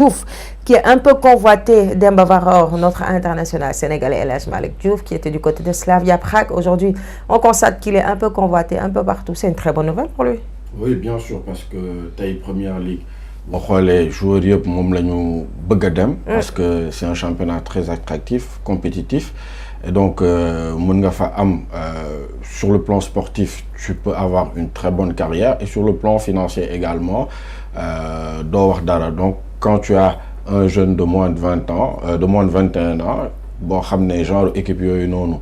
Diouf, qui est un peu convoité, Demba Varor, notre international sénégalais El Hadji Malick Diouf, qui était du côté de Slavia Prague. Aujourd'hui, on constate qu'il est un peu convoité, un peu partout. C'est une très bonne nouvelle pour lui. Oui, bien sûr, parce que tey Première Ligue, boo xoolee joueurs yëpp moom la ñu bëgg a dem. Parce que c'est un championnat très attractif, compétitif. Et donc, mën nga fa am sur le plan sportif, tu peux avoir une très bonne carrière. Et sur le plan financier également, doo wax dara. Donc, quand tu as un jeune de moins de 20 ans, de moins de 21 ans, boo xam ne genre équipe yooyu noonu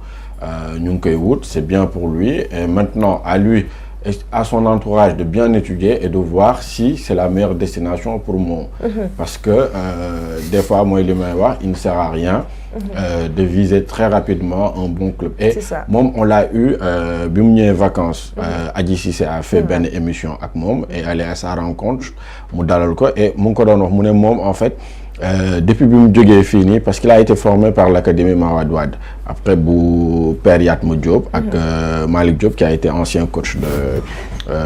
ñu ngi koy wut, c'est bien pour lui. Et maintenant, à lui et à son entourage de bien étudier et de voir si c'est la meilleure destination pour moi. Parce que des fois, moi, il ne sert à rien de viser très rapidement un bon club. Et moi, on l'a eu, bimounie vacances, Adji Cissé a fait une émission avec moi et elle est à sa rencontre, et mon cordon, en fait, depuis que je suis fini, parce qu'il a été formé par l'Académie Mawade Wade. Après, Père Yatmo Diop, avec Malick Diop, qui a été ancien coach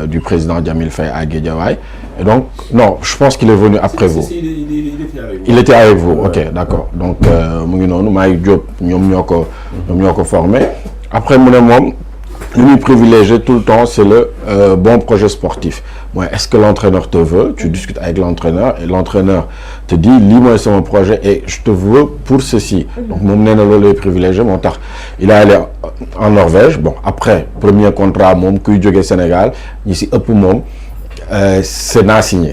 du président Djamil Faye à Guédiawaye. Et donc, non, je pense qu'il est venu après vous. Il était avec vous, ok, d'accord. Donc, Malick Diop, nous avons formé. Après, lui privilégié tout le temps, c'est le bon projet sportif. Ouais, est-ce que l'entraîneur te veut? Tu discutes avec l'entraîneur et l'entraîneur te dit, lis-moi c'est mon projet et je te veux pour ceci. Donc, mon est privilégié, il est allé en Norvège. Bon, après, premier contrat, mon au Sénégal, ici, c'est n'a signé.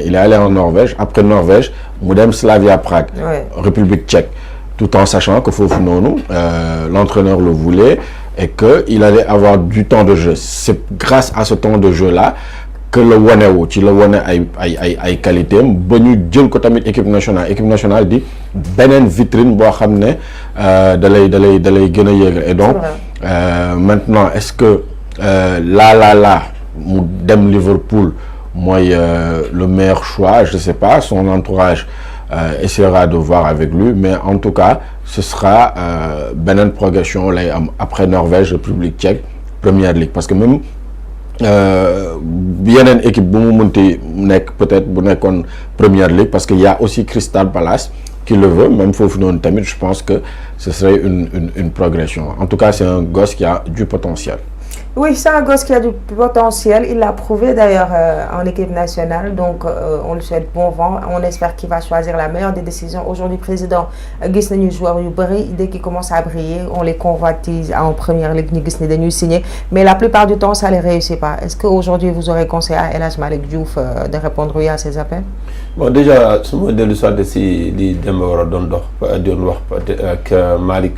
Il est allé en Norvège. Après Norvège, Moudem Slavia Prague, République tchèque. Tout en sachant que l'entraîneur le voulait et qu'il allait avoir du temps de jeu. C'est grâce à ce temps de jeu-là que le Wanewo, qui le Wane a qualité, bonu djel ko tamit équipe nationale dit benen vitrine bo xamné dalay gëna yégal. Et donc maintenant est-ce que là mu dem Liverpool moi le meilleur choix, je sais pas, son entourage essaiera de voir avec lui, mais en tout cas ce sera benen progression après Norvège, République tchèque, Première Ligue, parce que même bien une équipe peut-être en Première Ligue, parce qu'il y a aussi Crystal Palace qui le veut, même Tamit, je pense que ce serait une progression. En tout cas, c'est un gosse qui a du potentiel. Oui, c'est un gosse qui a du potentiel. Il l'a prouvé d'ailleurs en équipe nationale. Donc, on lui souhaite bon vent. On espère qu'il va choisir la meilleure des décisions. Aujourd'hui, président, Gisney joueur Uberi, dès qu'il commence à briller, on les convoitise en Première Ligue, Gisney de signer. Mais la plupart du temps, ça ne les réussit pas. Est-ce qu'aujourd'hui, vous aurez conseillé à El Hadji Malick Diouf de répondre oui à ces appels? Bon, déjà, ce modèle de soit de si Demba avec Malick.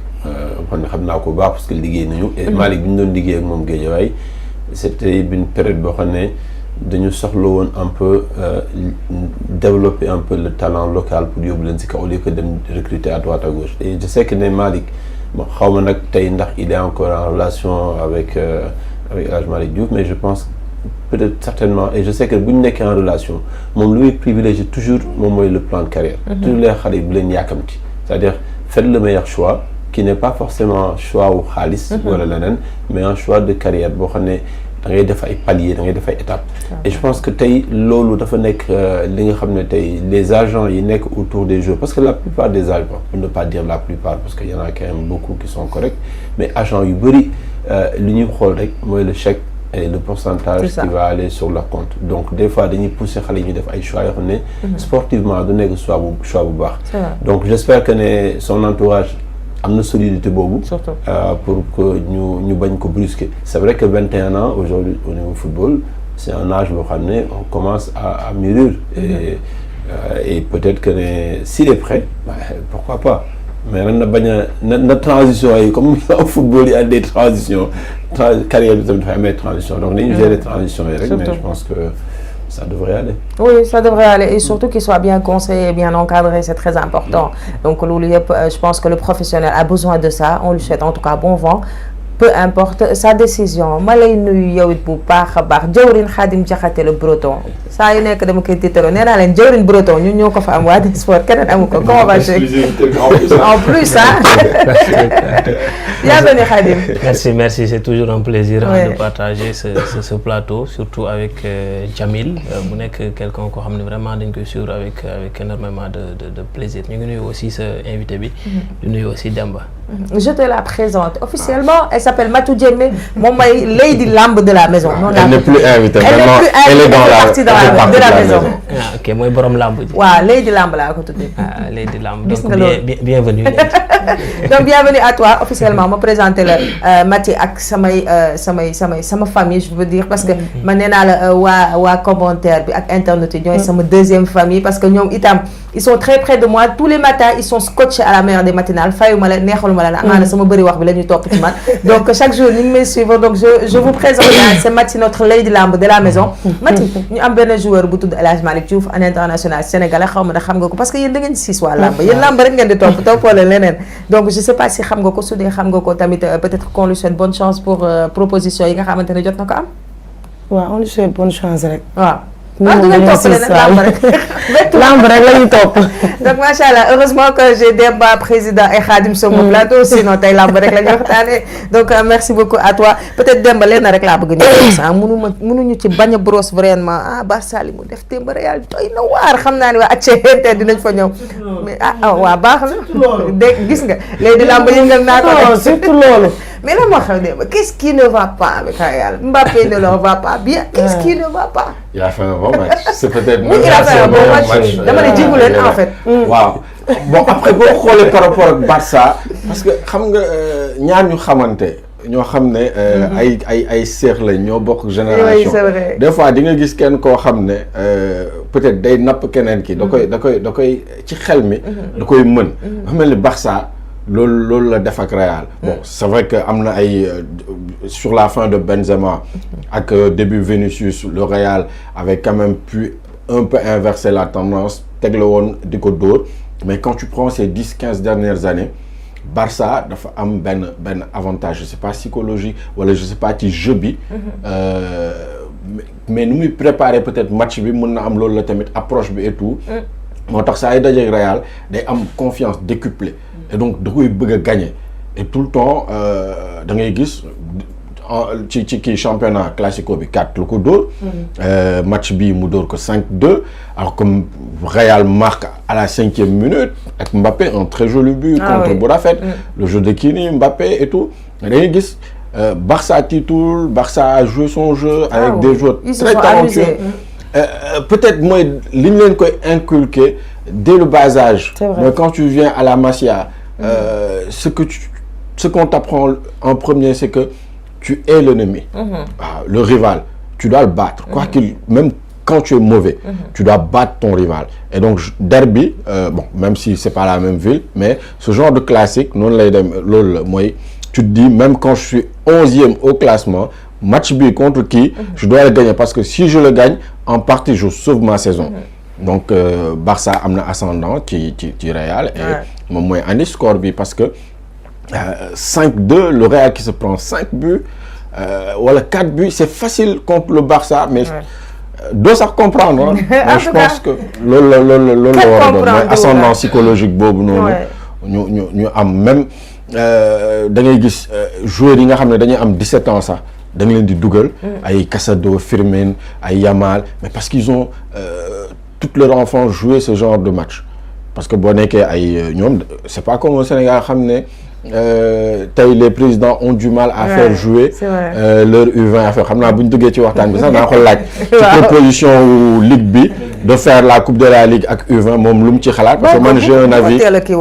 Parce que et Malick bi ñu doon liggéey ak moom Guédiawaye c'était une période boo xam ne dañu soxla woon un peu développer un peu le talent local pour yóbbu leen si kaw au lieu que de recruter à droite à gauche. Et je sais que ne Malick bon xaw ma nag tey ndax il est encore en relation avec El Hadji Malick Diouf, mais je pense peut-être certainement, et je sais que bu ñu nekkee en relation moom lu muy privilégié toujours moom mooy le plan de carrière. Toujours les xale yi bu leen yàkkamti, c'est-à-dire faites le meilleur choix qui n'est pas forcément un choix au khalis mais un choix de carrière boo xam ne da ngay def ay paliers da ngay def ay étapes. Et je pense que tey loolu dafa nekk li nga xam ne tey les agents yi nekk autour des joueurs, parce que la plupart des agents, pour ne pas dire la plupart parce qu'il y en a quand même beaucoup qui sont corrects, mais agents yu bëri li ñuy xool rek mooy le chèque et le pourcentage qui va aller sur leur compte. Donc des fois dañuy pousser xale yi ñu def ay choix yoo xam ne sportivement du nekk choix bu baax. Donc j'espère que ne son entourage am na solidité boobu pour que ñu bañ ko brusquer. C'est vrai que 21 ans aujourd'hui au niveau football, c'est un âge boo xam ne on commence à mûrir et peut-être que s'il est prêt, pourquoi pas. Mais na bañ a na transition yi comme au football il y a des transitions carrière bi tamit dafay amee transition, donc nañu gérer transition yi rek, mais je pense que ça devrait aller. Oui, ça devrait aller, et surtout qu'il soit bien conseillé, bien encadré, c'est très important. Donc je pense que le professionnel a besoin de ça. On lui souhaite en tout cas bon vent. peu importe sa décision ma lay nuyu yow it bu baax a baax jawrin Khadim Diakhaté le breton saa yu nekk dama koy tiitaroo nee naa leen jawrin breton ñun ñoo ko fa am waa des sport keneen amu ko comment va en plus hein. Bienvenue Khadim. Merci, c'est toujours un plaisir de partager ce plateau, surtout avec Jamil, bu nekk quelqu'un koo xam ne vraiment dañ koy suivre avec énormément de plaisir. Ñu ngi nuyu aussi sa invité bi, di nuyu aussi Demba. Je te la présente officiellement, elle s'appelle Matou Diémé, moom mooy Lady Lamb de la maison. Elle n'est plus invitée, elle est dans la maison. Ah ok, mooy borom lamb ji. Waaw Lady Lamb laa ko tuddee. Ah Lady Lamb, donc bienvenue. Donc bienvenue à toi officiellement, ma présenter la Mati ak sama famille, je veux dire, parce que man nee naa la waa commentaire bi ak internet yi ñooy sama deuxième famille, parce que ñoom itam ils sont très près de moi tous les matins, ils sont scotchés à la meilleure des matinales, fayuma la neexaluma la amaana sama bëri wax bi la ñuy topp ci man. Donc chaque jour ñu ngi may suivre, donc je vous présente c'est Mati, notre Lady Lamb de la maison. Mati ñu am benn joueur bu tudd El Hadj Malick Diouf, un international sénégalais, xaw ma da xam nga ko parce que yéen da ngeen siis waa lamb, yéen lamb rek ngeen di toppoo leen leneen. Donc je sais pas si xam nga ko, su dee xam nga ko tamit peut-être qu'on lui souhaite bonne chance pour proposition yi nga xamante ne jot na ko am. waaw on lui souhaite bonne chance rek. waaw. ah du ngeen topp leneen lamb rek. lamb rek la ñuy topp. Donc macha allah heureusement que j'ai Demba président et Khadim sur mon plateau, sinon tey lamb rek la ñuy waxtaanee. Donc merci beaucoup à toi, peut-être Demba leen na rek laa bëgg ñu sax mënuñu ci bañ a brosse vraiment Barça li mu def démb Real doy na waar, xam naa ne waa HCT dinañ fa ñëw mais waaw baax na dégg gis nga léegi lamb yëngal naa ko surtout loolu. Mais là moo xam ne qu'est-ce qui ne va pas avec Real? Mbappé ne leur va pas bien, qu'est-ce qui ne va pas? Il a fait un bon match, c'est peut-être il a fait un bon match dama ne jigu leen en fait. waaw bon après boo xoolee par rapport ak Barça parce que xam nga ñaar ñu xamante ñoo xam ne ay seex lañ ñoo bokk génération. Des fois di nga gis kenn koo xam ne peut-être day napp keneen ki da koy ci xel mi da koy mën. xam mel ni Barça loolu la def ak Real. Bon c'est vrai que am na ay sur la fin de Benzema ak début Vinicius, le Real avait quand même pu un peu inverser la tendance, teg la woon di ko dóor, mais quand tu prends ces 10-15 dernières années, Barça dafa am benn avantage, je sais pas psychologique wala je sais pas ci jeu bi mais nu muy préparer peut-être match bi mën na am loolu la tamit approche bi et tout moo tax saa yi dajeeg Real day am confiance décuplée et donc da koy bëgg a gagner et tout le temps da ngay gis ci kii championnat classico bi 4 la ko dóor match bi mu dóor ko 5-2 alors comme Real marque à la 5e minute ak Mbappé un très joli but contre bu rafet le jeu de Kini Mbappé et tout da ngay gis Barça titul, Barça a joué son jeu avec des joueurs très talentueux. Peut-être mooy li ñu leen koy inculquer dès le bas âge. Mais quand tu viens à la Masia, ce qu'on t'apprend en premier, c'est que tu es l'ennemi, le rival. Tu dois le battre, quoi qu'il, même quand tu es mauvais, tu dois battre ton rival. Et donc derby, bon, même si c'est pas la même ville, mais ce genre de classique, non lay dem loolu mooy. Tu te dis, même quand je suis 11e au classement, match B contre qui, je dois le gagner. Parce que si je le gagne, en partie, je sauve ma saison. Donc, Barça a un ascendant qui Real. Et moi, un score B parce que 5-2, le Real qui se prend 5 buts, voilà, 4 buts, c'est facile contre le Barça, mais doit ça comprendre. Hein. Mais je pense que le ascendant psychologique, nous avons même. Da ngay gis joueurs yi nga xam ne dañuy am 17 ans sax da nga leen di dugal ay Casado, Firmin, ay Yamal, mais parce qu'ils ont toute leur enfance joué ce genre de match parce que boo nekkee ay ñoom c'est pas comme au Sénégal xam ne tey les présidents ont du mal à faire jouer leur U20 affaire xam naa bu ñu duggee ci waxtaan bi sax naa ko laaj ci proposition ligue bi de faire la coupe de la ligue avec U20 moom lu mu ci xalaat parce que man j'ai un avis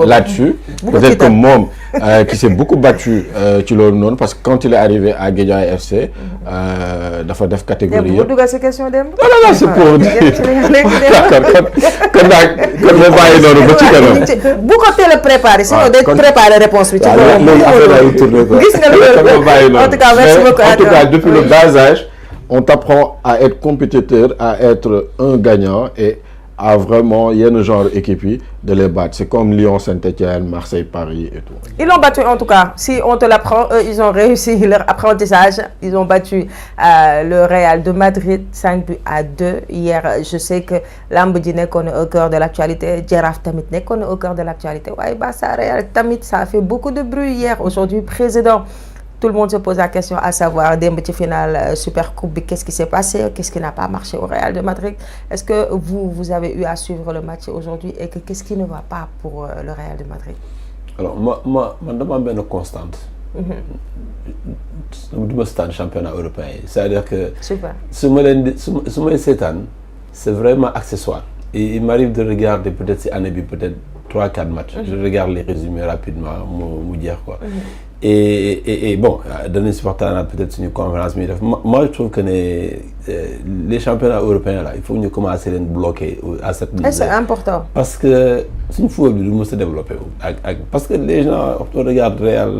là-dessus peut-être que moom qui s'est beaucoup battu ci loolu noonu parce que quand il est arrivé à Guédiawaye FC dafa def catégorie yëpp. dugal sa question dem. non c'est pour d'accord kon ma bàyyi noonu ba ci kanam. bu ko teel a préparé sinon day préparer réponse bi. ci loolu affaire ay tourné quoi. gis nga loolu en tout cas merci beaucoup. En tout cas depuis le bas âge on t'apprend à être compétiteur, à être un gagnant et à vraiment genre équipe de les battre. C'est comme Lyon, Saint-Etienne, Marseille, Paris et tout. Ils l'ont battu en tout cas. Si on te l'apprend, ils ont réussi leur apprentissage. Ils ont battu le Real de Madrid 5-2 hier. Je sais que Lamboudi n'est qu'on est au cœur de l'actualité. Giraffe Tamit n'est qu'on est au cœur de l'actualité. Ouais, bah ça Real Tamit, ça a fait beaucoup de bruit hier. Aujourd'hui, président. Tout le monde se pose la question à savoir des petits finales Super Coupe, qu'est-ce qui s'est passé, qu'est-ce qui n'a pas marché au Real de Madrid. Est-ce que vous avez eu à suivre le match aujourd'hui et qu'est-ce qui ne va pas pour le Real de Madrid? Alors moi demande une constante. Du championnat européen. C'est-à-dire que super. C'est vraiment accessoire. Et il m'arrive de regarder peut-être ces années, peut-être 3-4 matchs. Je regarde les résumés rapidement, me dire quoi. Et bon, donner supporter peut-être une conférence, mais moi je trouve que les championnats européens là, il faut que nous commencer à les bloquer à cette niveau. C'est important. Parce que c'est une fois que nous se développer. Parce que les gens regardent Real,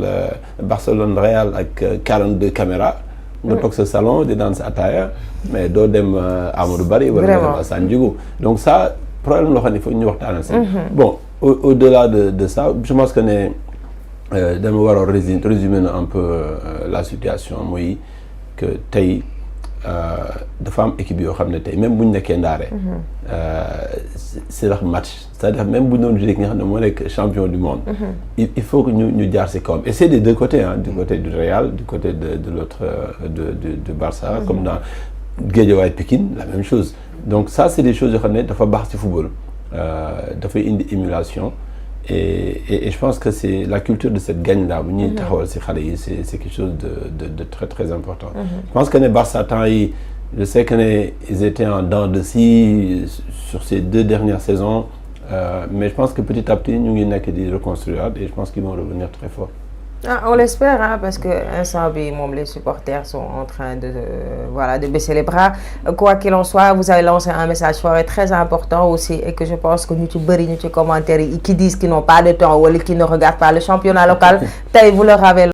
Barcelone Real avec 42 caméras. Nous toog ce salon di danse ataaya mais doo dem Amadou Barry wala dem à San Diego. Donc ça problème loo xam ne il faut ñu waxtaan si. Bon au-delà de ça je pense que dama war a résumer un peu la situation mooy que tey dafa am équipe yoo xam ne tey même bu ñu nekkee ndaare c'est leur match c'est-à-dire même bu ñu doon joué ki nga xam ne moo nekk champion du monde il faut que ñu jaar si kawam et c'est des deux côtés hein, du côté du Real du côté de l'autre de Barça comme dans Guédiawaye Pikine la même chose donc ça c'est des choses yoo xam ne dafa baax ci football dafay indi émulation et je pense que c'est la culture de cette gagne-là c'est quelque chose de très très important. Je pense que les Barça je sais qu'ils étaient en dents de scie sur ces 2 dernières saisons mais je pense que petit à petit nous n'avons qu'à reconstruire et je pense qu'ils vont revenir très fort. Ah, on l'espère hein, parce que les supporters sont en train de baisser les bras. Quoi qu'il en soit, vous avez lancé un message fort et très important aussi et que je pense que nous commentaires qui disent qu'ils n'ont pas de temps ou qui ne regardent pas le championnat local, vous leur avez